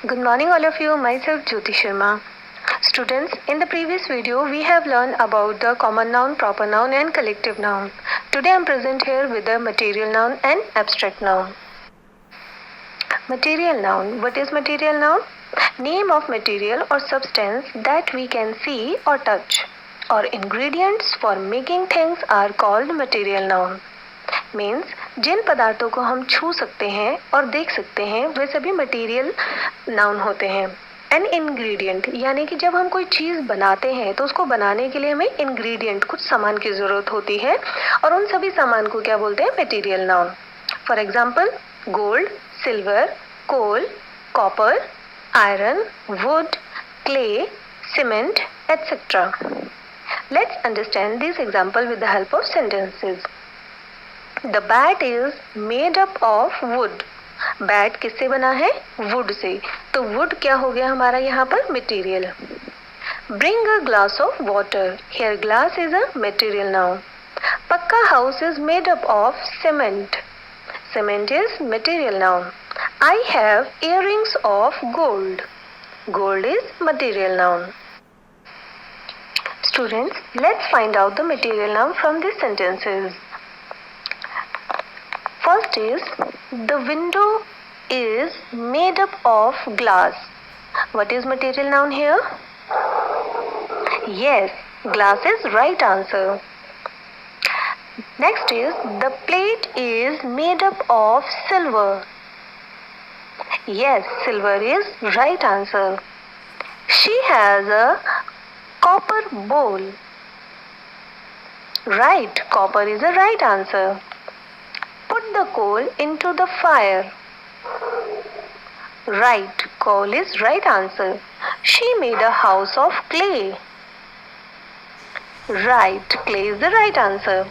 Good morning all of you, myself Jyoti Sharma. Students, in the previous video we have learned about the common noun, proper noun and collective noun. Today I am present here with the material noun and abstract noun. Material noun. What is material noun? Name of material or substance that we can see or touch, or ingredients for making things are called material noun. Means जिन पदार्थों को हम छू सकते हैं और देख सकते हैं वे सभी मटेरियल नाउन होते हैं. एन इंग्रेडिएंट यानी कि जब हम कोई चीज़ बनाते हैं तो उसको बनाने के लिए हमें इंग्रेडिएंट कुछ सामान की ज़रूरत होती है और उन सभी सामान को क्या बोलते हैं? Material noun. For example gold, silver, coal, copper, iron, wood, clay, cement, etcetera. Let's understand this example with the help of sentences. The bat is made up of wood. Bat किससे बना है? Would say. तो would क्या हो गया हमारा यहाँ पर? Material. Bring a glass of water. Here glass is a material noun. पक्का house is made up of cement. Cement is material noun. I have earrings of gold. Gold is material noun. Students, let's find out the material noun from these sentences. First is, the window is made up of glass. What is material noun here? Yes, glass is right answer. Next is, the plate is made up of silver. Yes, silver is right answer. She has a copper bowl. Right, copper is a right answer. Put the coal into the fire. Right, coal is right answer. She made a house of clay. Right, clay is the right answer.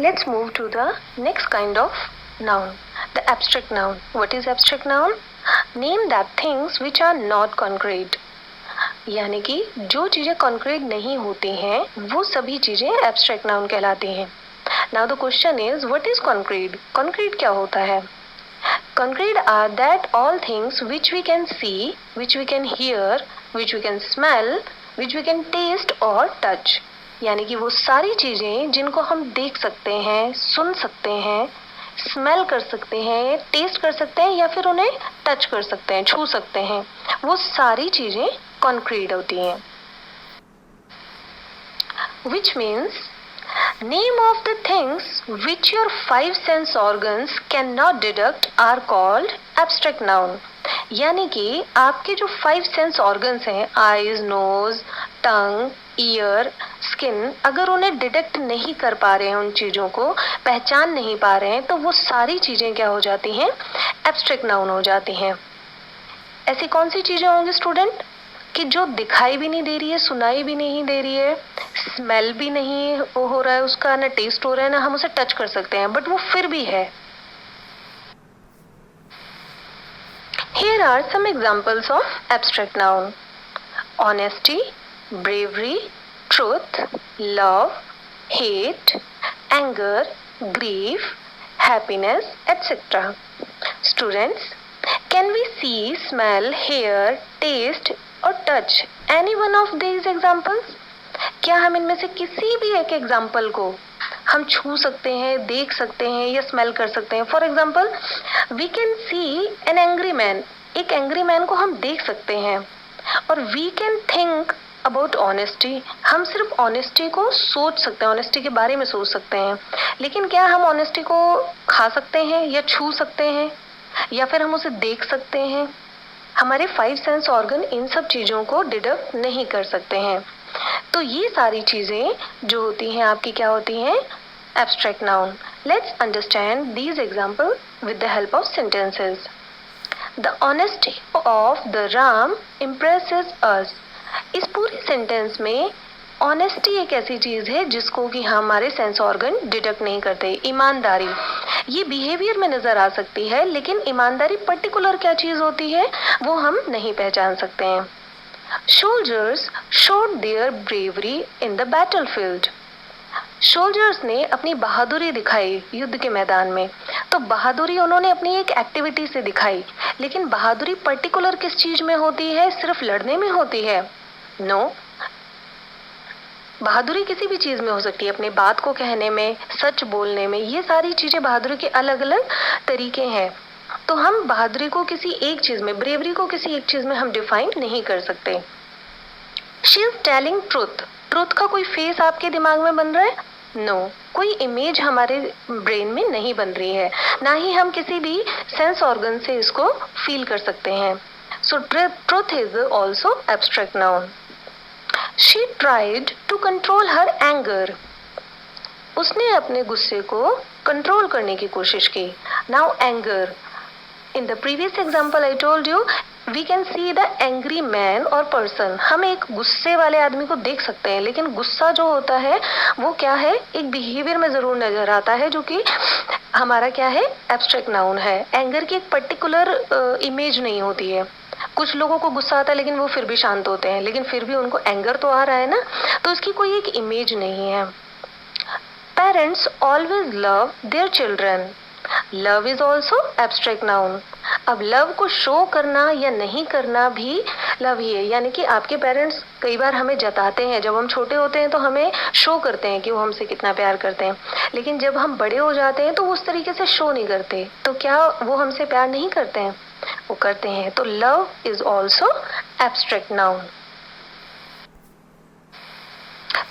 Let's move to the next kind of noun, the abstract noun. What is abstract noun? Name that things which are not concrete. यानी कि जो चीज़ें concrete नहीं होती हैं वो सभी चीज़ें एब्स्ट्रैक्ट नाउन कहलाती हैं. Now the question is, what is concrete? Concrete क्या होता है? Concrete are that all things which we can see, which we can hear, which we can smell, which we can taste और touch. यानी कि वो सारी चीज़ें जिनको हम देख सकते हैं, सुन सकते हैं, स्मेल कर सकते हैं, टेस्ट कर सकते हैं या फिर उन्हें टच कर सकते हैं, छू सकते हैं, वो सारी चीज़ें कॉन्क्रीट होती हैं. Which means name of the things which your five sense organs cannot deduct are called abstract noun. यानी कि आपके जो फाइव सेंस ऑर्गन्स हैं, आईज, नोज, टंग, ईयर, स्किन, अगर उन्हें डिटेक्ट नहीं कर पा रहे हैं, उन चीज़ों को पहचान नहीं पा रहे हैं, तो वो सारी चीज़ें क्या हो जाती हैं? एब्स्ट्रैक्ट नाउन हो जाती हैं. ऐसी कौन सी चीज़ें होंगी स्टूडेंट कि जो दिखाई भी नहीं दे रही है, सुनाई भी नहीं दे रही है, स्मेल भी नहीं हो रहा है उसका, ना टेस्ट हो रहा है, ना हम उसे टच कर सकते हैं, बट वो फिर भी है. Here are some examples of abstract noun. Honesty, bravery, truth, love, hate, anger, grief, happiness, etc. Students, can we see, smell, hear, taste or touch any one of these examples? क्या हम इनमें से किसी भी एक एग्जाम्पल को हम छू सकते हैं, देख सकते हैं या स्मेल कर सकते हैं? For example we can see an angry man. एक एंग्री मैन को हम देख सकते हैं. और we can think about honesty. हम सिर्फ ऑनेस्टी को सोच सकते हैं, ऑनेस्टी के बारे में सोच सकते हैं. लेकिन क्या हम ऑनेस्टी को खा सकते हैं या छू सकते हैं या फिर हम उसे देख सकते हैं? हमारे फाइव सेंस ऑर्गन इन सब चीज़ों को डिडक्ट नहीं कर सकते हैं. तो ये सारी चीज़ें जो होती हैं आपकी क्या होती हैं? Abstract noun. Let's understand these example with the help of sentences. The honesty of the Ram impresses us. इस पूरे सेंटेंस में ऑनेस्टी एक ऐसी चीज़ है जिसको कि हमारे सेंस ऑर्गन डिटेक्ट नहीं करते. ईमानदारी ये बिहेवियर में नज़र आ सकती है, लेकिन ईमानदारी पर्टिकुलर क्या चीज़ होती है वो हम नहीं पहचान सकते हैं. Soldiers showed their bravery in the battlefield. Soldiers ने अपनी बहादुरी दिखाई युद्ध के मैदान में। तो बहादुरी उन्होंने अपनी एक एक्टिविटी से दिखाई, लेकिन बहादुरी पर्टिकुलर किस चीज में होती है? सिर्फ लड़ने में होती है? नो, बहादुरी किसी भी चीज में हो सकती है, अपनी बात को कहने में, सच बोलने में, ये सारी चीजें बहादुरी के अलग अलग तरीके हैं। तो हम बहादुरी को किसी एक चीज में, ब्रेवरी को किसी एक चीज में हम डिफाइन नहीं कर सकते। She is telling truth. Truth का कोई फेस आपके दिमाग में बन रहा है? नो, कोई इमेज हमारे ब्रेन में नहीं बन रही है, ना ही हम किसी भी सेंस ऑर्गन से इसको फील कर सकते हैं। So truth is also abstract noun. She tried to control her anger. उसने अपने गुस्से को कंट्रोल करने की कोशिश की। Now anger. In the previous example I told you, we can see the angry man or person. हम एक गुस्से वाले आदमी को देख सकते हैं, लेकिन गुस्सा जो होता है वो क्या है? एक बिहेवियर में जरूर नजर आता है, जो कि हमारा क्या है? एब्स्ट्रैक्ट नाउन है। एंगर की एक पर्टिकुलर इमेज नहीं होती है। कुछ लोगों को गुस्सा आता है लेकिन वो फिर भी शांत होते हैं, लेकिन फिर भी उनको एंगर तो आ रहा है ना, तो इसकी कोई एक इमेज नहीं है। Parents always love their children. Love is also abstract noun. अब लव को शो करना या नहीं करना भी लव ही है, यानी कि आपके पेरेंट्स कई बार हमें जताते हैं, जब हम छोटे होते हैं तो हमें शो करते हैं कि वो हमसे कितना प्यार करते हैं, लेकिन जब हम बड़े हो जाते हैं तो उस तरीके से शो नहीं करते। तो क्या वो हमसे प्यार नहीं करते हैं? वो करते हैं। तो love is also abstract noun.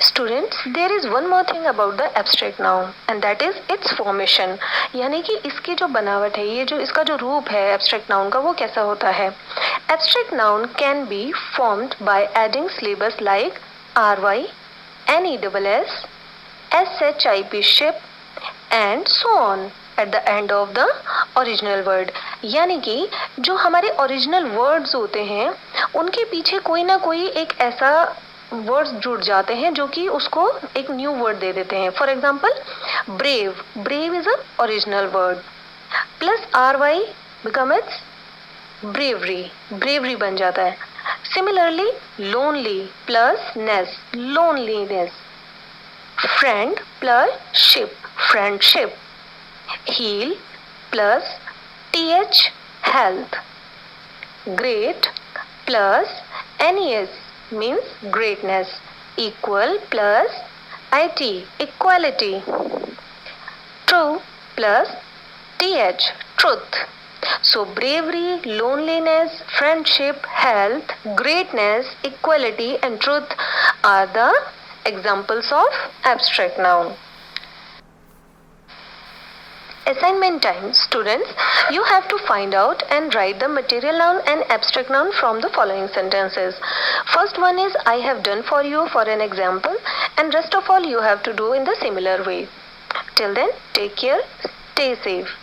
Students, there is one more thing about the abstract noun and that is its formation, यानी कि इसकी जो बनावट है, ये जो इसका जो रूप है एब्स्ट्रैक्ट नाउन का, वो कैसा होता है? Abstract noun can be formed by adding syllabus like ry, neess, ship and so on at the end of the original word. यानी कि जो हमारे ओरिजिनल वर्ड्स होते हैं उनके पीछे कोई ना कोई एक ऐसा वर्ड्स जुड़ जाते हैं जो कि उसको एक न्यू वर्ड दे देते हैं। For example brave, brave is a original word, plus ry become its bravery, bravery बन जाता है। Similarly lonely plus ness, loneliness. Friend plus ship, friendship. heal plus th, health. Great plus nes means greatness. Equal plus it, equality. True plus th, truth. So bravery, loneliness, friendship, health, greatness, equality and truth are the examples of abstract noun. Assignment time. Students, you have to find out and write the material noun and abstract noun from the following sentences. First one is I have done for you for an example, and rest of all you have to do in the similar way. Till then, take care, stay safe.